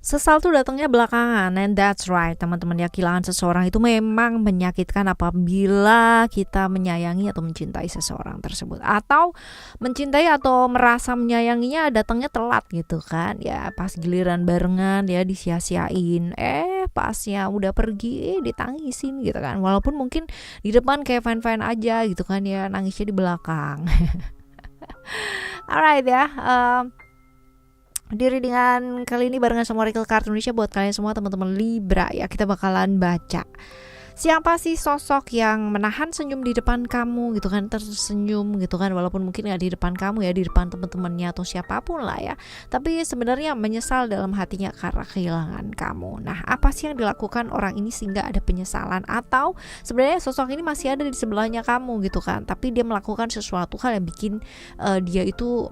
Sesal tuh datangnya belakangan, and that's right teman-teman ya. Kehilangan seseorang itu memang menyakitkan apabila kita menyayangi atau mencintai seseorang tersebut, atau mencintai atau merasa menyayanginya datangnya telat gitu kan ya, pas giliran barengan ya disia-siain, pasnya udah pergi ditangisin gitu kan, walaupun mungkin di depan kayak fine-fine aja gitu kan ya, nangisnya di belakang. Alright ya, di readingan kali ini barengan sama Oracle Card Indonesia buat kalian semua teman-teman Libra ya, kita bakalan baca siapa sih sosok yang menahan senyum di depan kamu gitu kan, tersenyum gitu kan, walaupun mungkin gak di depan kamu ya, di depan teman-temannya atau siapapun lah ya, tapi sebenarnya menyesal dalam hatinya karena kehilangan kamu. Nah, apa sih yang dilakukan orang ini sehingga ada penyesalan, atau sebenarnya sosok ini masih ada di sebelahnya kamu gitu kan, tapi dia melakukan sesuatu hal yang bikin dia itu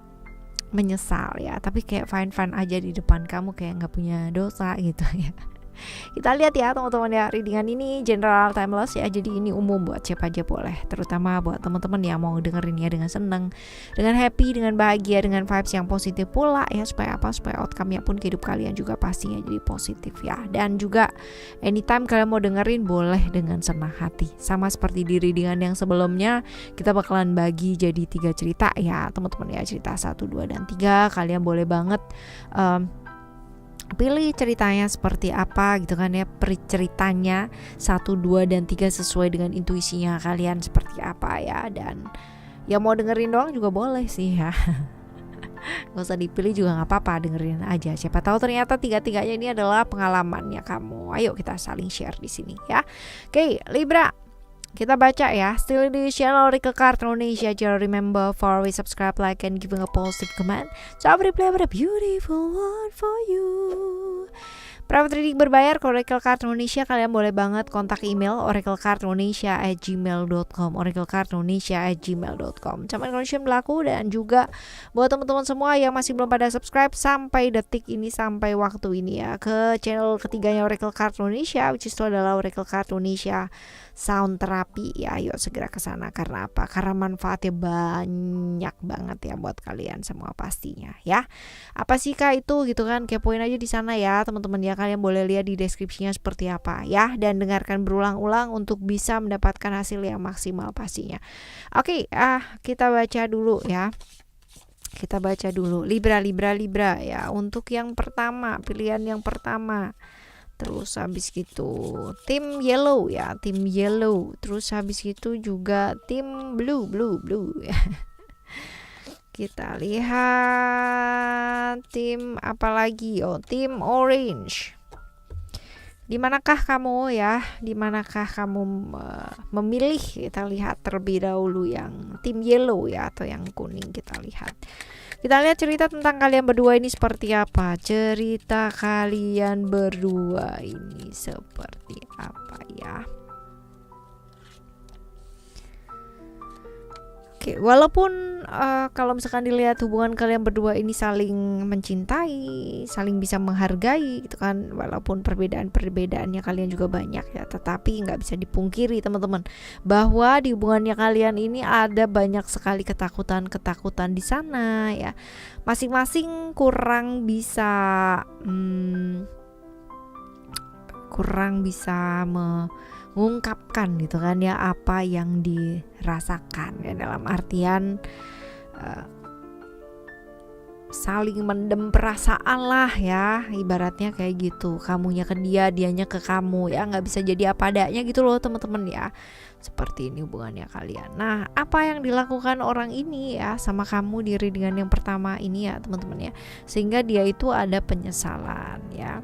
menyesal ya, tapi kayak fine aja di depan kamu, kayak nggak punya dosa gitu ya. Kita lihat ya teman-teman ya, readingan ini general timeless ya, jadi ini umum buat siapa aja boleh, terutama buat teman-teman yang mau dengerin ya dengan seneng, dengan happy, dengan bahagia, dengan vibes yang positif pula ya, supaya apa, supaya outcome-nya pun ke hidup kalian juga pastinya jadi positif ya. Dan juga anytime kalian mau dengerin boleh dengan senang hati, sama seperti di readingan yang sebelumnya, kita bakalan bagi jadi 3 cerita ya teman-teman ya, cerita 1, 2, dan 3. Kalian boleh banget pilih ceritanya seperti apa gitu kan ya, ceritanya 1, 2, dan 3 sesuai dengan intuisinya kalian seperti apa ya. Dan yang mau dengerin doang juga boleh sih ya, gak usah dipilih juga gak apa-apa, dengerin aja, siapa tahu ternyata 3-3-nya ini adalah pengalamannya kamu. Ayo kita saling share di sini ya. Oke, Libra, kita baca ya, still di channel Oracle Card Indonesia. Just remember, follow, subscribe, like, and giving a positive comment, so I will play a beautiful one for you. Private reading berbayar ke Oracle Card Indonesia, kalian boleh banget kontak email oraclecardindonesia@gmail.com, oraclecardindonesia@gmail.com. Cuman condition berlaku. Dan juga buat teman-teman semua yang masih belum pada subscribe sampai detik ini, sampai waktu ini ya, ke channel ketiganya Oracle Card Indonesia, which is itu adalah Oracle Card Indonesia Sound Therapy ya, yuk segera ke sana. Karena apa? Karena manfaatnya banyak banget ya buat kalian semua pastinya ya. Apa sih kak itu gitu kan, kepoin aja di sana ya teman-teman ya, kalian boleh lihat di deskripsinya seperti apa ya, dan dengarkan berulang-ulang untuk bisa mendapatkan hasil yang maksimal pastinya. Oke, kita baca dulu ya. Kita baca dulu Libra ya, untuk yang pertama, pilihan yang pertama. Terus habis gitu tim yellow ya, tim yellow. Terus habis itu juga tim blue ya. Kita lihat tim apa lagi? Oh, tim orange. Dimanakah kamu ya? Dimanakah kamu memilih? Kita lihat terlebih dahulu yang tim yellow ya, atau yang kuning. Kita lihat cerita tentang kalian berdua ini seperti apa. Cerita kalian berdua ini seperti apa ya. Oke, walaupun kalau misalkan dilihat hubungan kalian berdua ini saling mencintai, saling bisa menghargai gitu kan, walaupun perbedaan-perbedaannya kalian juga banyak ya, tetapi nggak bisa dipungkiri teman-teman bahwa di hubungannya kalian ini ada banyak sekali ketakutan di sana ya. Masing-masing kurang bisa mengungkapkan gitu kan ya apa yang dirasakan ya, dalam artian saling mendem perasaan lah ya, ibaratnya kayak gitu, kamunya ke dia, dianya ke kamu ya, nggak bisa jadi apa adanya gitu loh teman-teman ya, seperti ini hubungannya kalian. Nah, apa yang dilakukan orang ini ya sama kamu di readingan yang pertama ini ya teman-teman ya, sehingga dia itu ada penyesalan ya.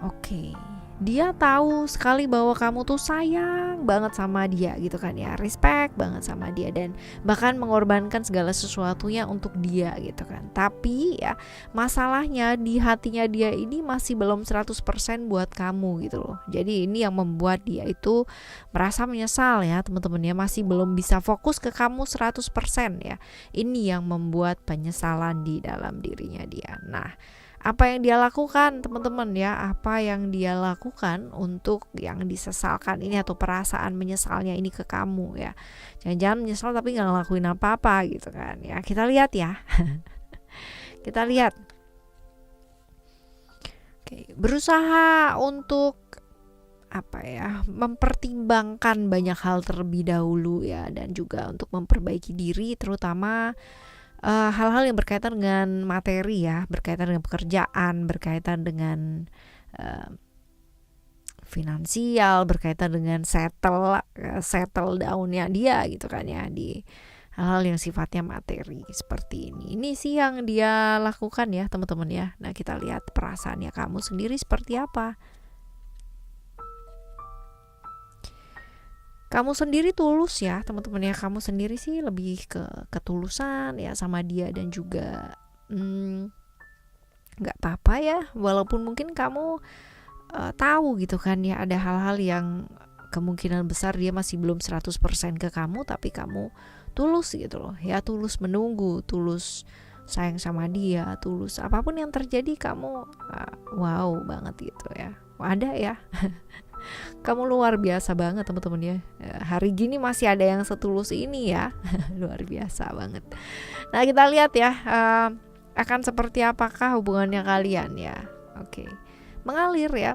Oke, dia tahu sekali bahwa kamu tuh sayang banget sama dia gitu kan ya, respect banget sama dia, dan bahkan mengorbankan segala sesuatunya untuk dia gitu kan. Tapi ya masalahnya di hatinya dia ini masih belum 100% buat kamu gitu loh. Jadi ini yang membuat dia itu merasa menyesal ya teman-teman ya, masih belum bisa fokus ke kamu 100% ya. Ini yang membuat penyesalan di dalam dirinya dia. Nah, apa yang dia lakukan teman-teman ya, apa yang dia lakukan untuk yang disesalkan ini atau perasaan menyesalnya ini ke kamu ya. Jangan-jangan menyesal tapi gak ngelakuin apa-apa gitu kan ya. Kita lihat ya. Kita lihat Oke, berusaha untuk mempertimbangkan banyak hal terlebih dahulu ya, dan juga untuk memperbaiki diri, terutama hal-hal yang berkaitan dengan materi ya, berkaitan dengan pekerjaan, berkaitan dengan finansial, berkaitan dengan settle down-nya dia gitu kan ya, di hal-hal yang sifatnya materi seperti ini. Ini sih yang dia lakukan ya teman-teman ya. Nah, kita lihat perasaannya kamu sendiri seperti apa. Kamu sendiri tulus ya teman-teman ya. Kamu sendiri sih lebih ke ketulusan ya sama dia, dan juga gak apa-apa ya, walaupun mungkin kamu tahu gitu kan ya, ada hal-hal yang kemungkinan besar dia masih belum 100% ke kamu, tapi kamu tulus gitu loh ya, tulus menunggu, tulus sayang sama dia, tulus apapun yang terjadi kamu wow banget gitu ya. Ada ya kamu luar biasa banget teman-teman ya. Hari gini masih ada yang setulus ini ya. Luar biasa banget. Nah, kita lihat ya akan seperti apakah hubungannya kalian ya. Oke. Mengalir ya.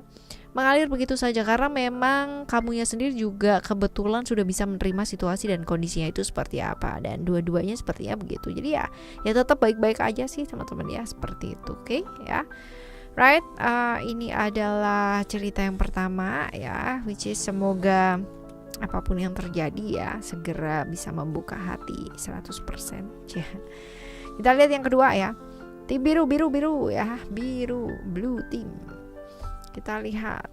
Mengalir begitu saja, karena memang kamunya sendiri juga kebetulan sudah bisa menerima situasi dan kondisinya itu seperti apa, dan dua-duanya sepertinya begitu. Jadi ya tetap baik-baik aja sih teman-teman ya, seperti itu. Oke ya. Right, ini adalah cerita yang pertama ya, which is semoga apapun yang terjadi ya segera bisa membuka hati 100% ya. Kita lihat yang kedua ya, tim biru ya, biru blue team. Kita lihat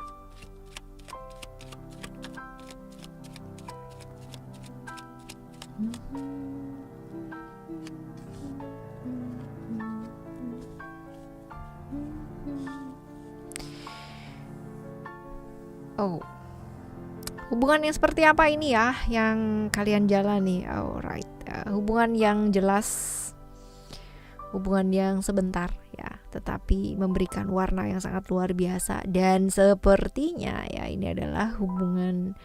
hubungan yang seperti apa ini ya yang kalian jalani. Alright, hubungan yang jelas, hubungan yang sebentar ya, tetapi memberikan warna yang sangat luar biasa. Dan sepertinya ya ini adalah hubungan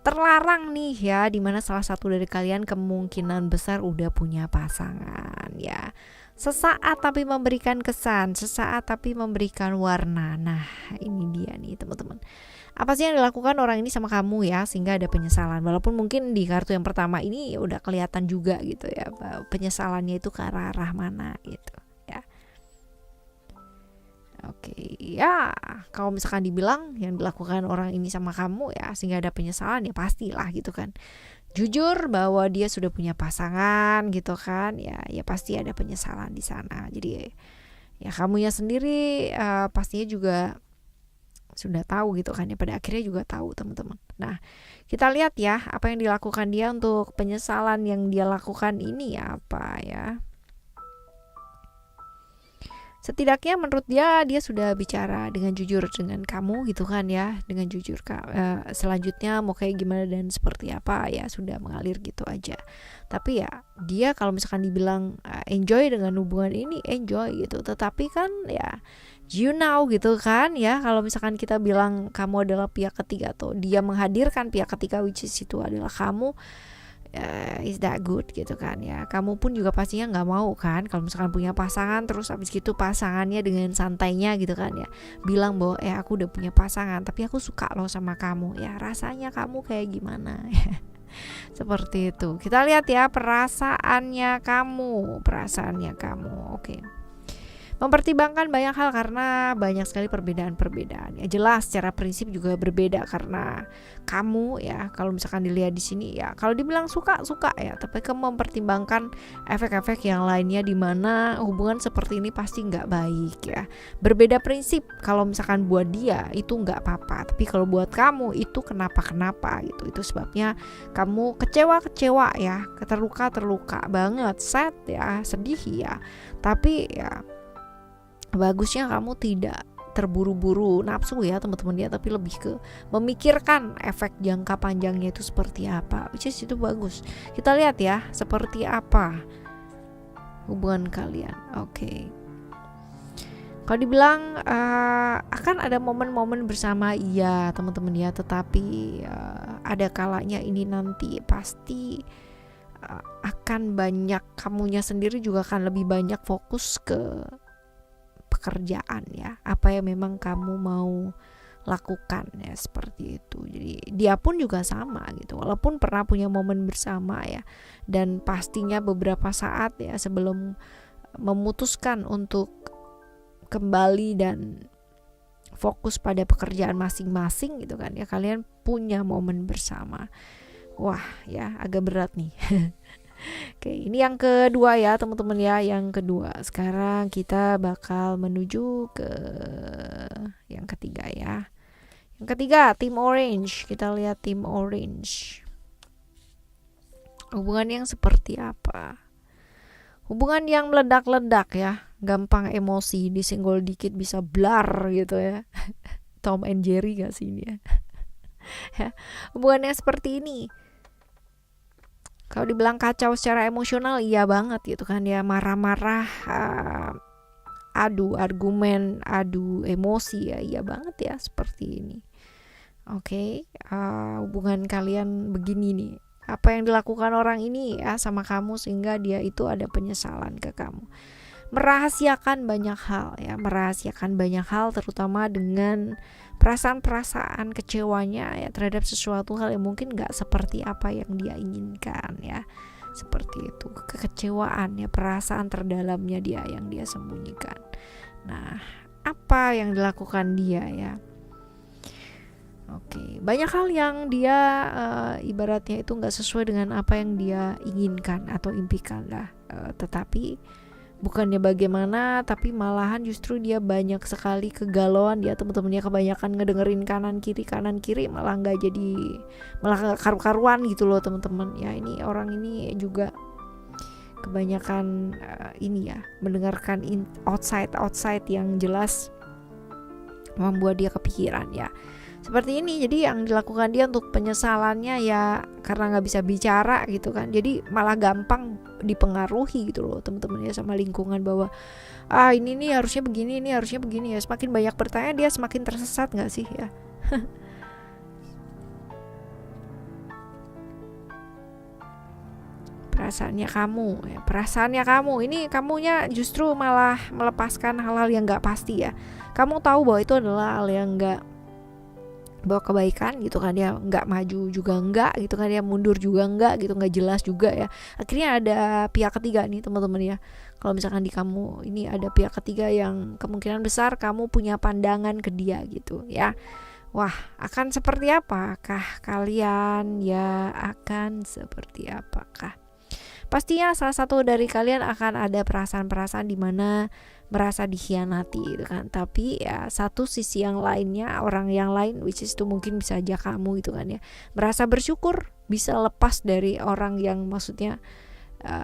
terlarang nih ya, dimana salah satu dari kalian kemungkinan besar udah punya pasangan ya. Sesaat tapi memberikan kesan, sesaat tapi memberikan warna. Nah, ini dia nih teman-teman. Apa sih yang dilakukan orang ini sama kamu ya sehingga ada penyesalan? Walaupun mungkin di kartu yang pertama ini udah kelihatan juga gitu ya, penyesalannya itu ke arah mana gitu ya. Oke ya, kalau misalkan dibilang yang dilakukan orang ini sama kamu ya sehingga ada penyesalan, ya pastilah gitu kan. Jujur bahwa dia sudah punya pasangan gitu kan ya pasti ada penyesalan di sana. Jadi ya kamunya sendiri pastinya juga sudah tahu gitu kan ya, pada akhirnya juga tahu teman-teman. Nah, kita lihat ya apa yang dilakukan dia untuk penyesalan yang dia lakukan ini ya apa ya. Setidaknya menurut dia sudah bicara dengan jujur dengan kamu gitu kan ya, dengan jujur. Selanjutnya mau kayak gimana dan seperti apa ya sudah mengalir gitu aja. Tapi ya dia kalau misalkan dibilang enjoy dengan hubungan ini, enjoy gitu. Tetapi kan ya you know gitu kan ya, kalau misalkan kita bilang kamu adalah pihak ketiga atau dia menghadirkan pihak ketiga, which is itu adalah kamu, is that good gitu kan ya. Kamu pun juga pastinya nggak mau kan kalau misalkan punya pasangan terus abis gitu pasangannya dengan santainya gitu kan ya bilang bahwa aku udah punya pasangan tapi aku suka loh sama kamu ya, rasanya kamu kayak gimana. Seperti itu. Kita lihat ya perasaannya kamu. Oke. Mempertimbangkan banyak hal karena banyak sekali perbedaan-perbedaan. Ya jelas secara prinsip juga berbeda karena kamu ya kalau misalkan dilihat di sini ya kalau dibilang suka ya, tapi kamu mempertimbangkan efek-efek yang lainnya di mana hubungan seperti ini pasti nggak baik ya. Berbeda prinsip, kalau misalkan buat dia itu nggak apa-apa, tapi kalau buat kamu itu kenapa gitu. Itu sebabnya kamu kecewa ya, terluka banget, sad ya, sedih ya. Tapi ya bagusnya kamu tidak terburu-buru nafsu ya teman-teman ya, tapi lebih ke memikirkan efek jangka panjangnya itu seperti apa, which is itu bagus. Kita lihat ya seperti apa hubungan kalian. Oke. Kalau dibilang akan ada momen-momen bersama, iya teman-teman ya, tetapi ada kalanya ini nanti pasti akan banyak, kamunya sendiri juga akan lebih banyak fokus ke pekerjaan ya, apa yang memang kamu mau lakukan ya, seperti itu. Jadi dia pun juga sama gitu, walaupun pernah punya momen bersama ya, dan pastinya beberapa saat ya sebelum memutuskan untuk kembali dan fokus pada pekerjaan masing-masing gitu kan ya, kalian punya momen bersama. Wah ya, agak berat nih. Oke, ini yang kedua ya teman-teman ya, yang kedua. Sekarang kita bakal menuju ke yang ketiga ya. Yang ketiga, tim orange. Kita lihat tim orange. Hubungan yang seperti apa? Hubungan yang meledak-ledak ya, gampang emosi, disenggol dikit bisa blar gitu ya. Tom and Jerry gak sih ini ya? Ya, hubungan yang seperti ini. Kalau dibilang kacau secara emosional, iya banget gitu kan ya, marah-marah, adu argumen, adu emosi ya, iya banget ya seperti ini. Oke, hubungan kalian begini nih. Apa yang dilakukan orang ini ya sama kamu sehingga dia itu ada penyesalan ke kamu. Merahasiakan banyak hal ya, merahasiakan banyak hal terutama dengan perasaan-perasaan kecewanya ya terhadap sesuatu hal yang mungkin gak seperti apa yang dia inginkan ya. Seperti itu, kekecewaan ya, perasaan terdalamnya dia yang dia sembunyikan. Nah, apa yang dilakukan dia ya? Oke, banyak hal yang dia ibaratnya itu nggak sesuai dengan apa yang dia inginkan atau impikan lah. Tetapi bukannya bagaimana, tapi malahan justru dia banyak sekali kegalauan dia, teman-temannya kebanyakan ngedengerin kanan kiri malah nggak karu-karuan gitu loh teman-teman. Ya ini orang ini juga kebanyakan ini ya, mendengarkan outside yang jelas membuat dia kepikiran ya. Seperti ini, jadi yang dilakukan dia untuk penyesalannya ya karena nggak bisa bicara gitu kan, jadi malah gampang dipengaruhi gitu loh teman-teman ya sama lingkungan, bahwa ini nih harusnya begini, ini harusnya begini ya. Semakin banyak bertanya dia semakin tersesat nggak sih ya? perasaannya kamu ini, kamunya justru malah melepaskan hal-hal yang nggak pasti ya. Kamu tahu bahwa itu adalah hal yang nggak bawa kebaikan gitu kan ya, nggak maju juga nggak gitu kan ya, mundur juga nggak gitu, nggak jelas juga ya. Akhirnya ada pihak ketiga nih teman-teman ya. Kalau misalkan di kamu ini ada pihak ketiga yang kemungkinan besar kamu punya pandangan ke dia gitu ya. Wah, akan seperti apakah kalian ya, akan seperti apakah? Pastinya salah satu dari kalian akan ada perasaan-perasaan di mana merasa dikhianati gitu kan. Tapi ya satu sisi yang lainnya, orang yang lain which is itu mungkin bisa aja kamu gitu kan ya, merasa bersyukur bisa lepas dari orang yang maksudnya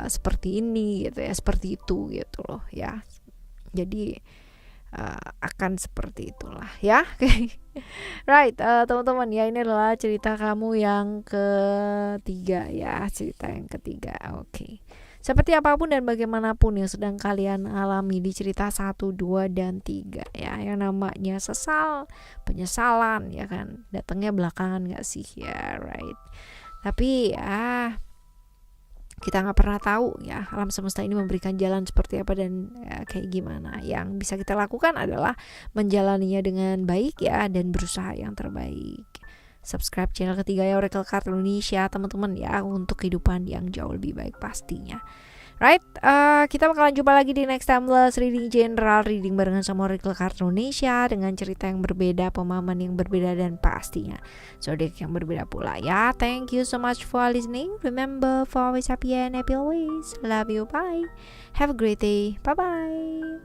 seperti ini gitu ya, seperti itu gitu loh ya. Jadi akan seperti itulah ya. Right, teman-teman ya, ini adalah cerita kamu yang ketiga ya, cerita yang ketiga. Oke. Seperti apapun dan bagaimanapun yang sedang kalian alami di cerita 1, 2, dan 3 ya, yang namanya sesal, penyesalan ya kan, datangnya belakangan gak sih ya, right. Tapi ya kita gak pernah tahu ya alam semesta ini memberikan jalan seperti apa dan ya, kayak gimana. Yang bisa kita lakukan adalah menjalaninya dengan baik ya, dan berusaha yang terbaik. Subscribe channel ketiga ya, Oracle Card Indonesia teman-teman ya, untuk kehidupan yang jauh lebih baik pastinya. Right, kita bakalan jumpa lagi di next timeless reading, general reading barengan sama Oracle Card Indonesia, dengan cerita yang berbeda, pemahaman yang berbeda, dan pastinya zodiak yang berbeda pula ya. Thank you so much for listening. Remember, for always happy and happy always. Love you, bye. Have a great day. Bye bye.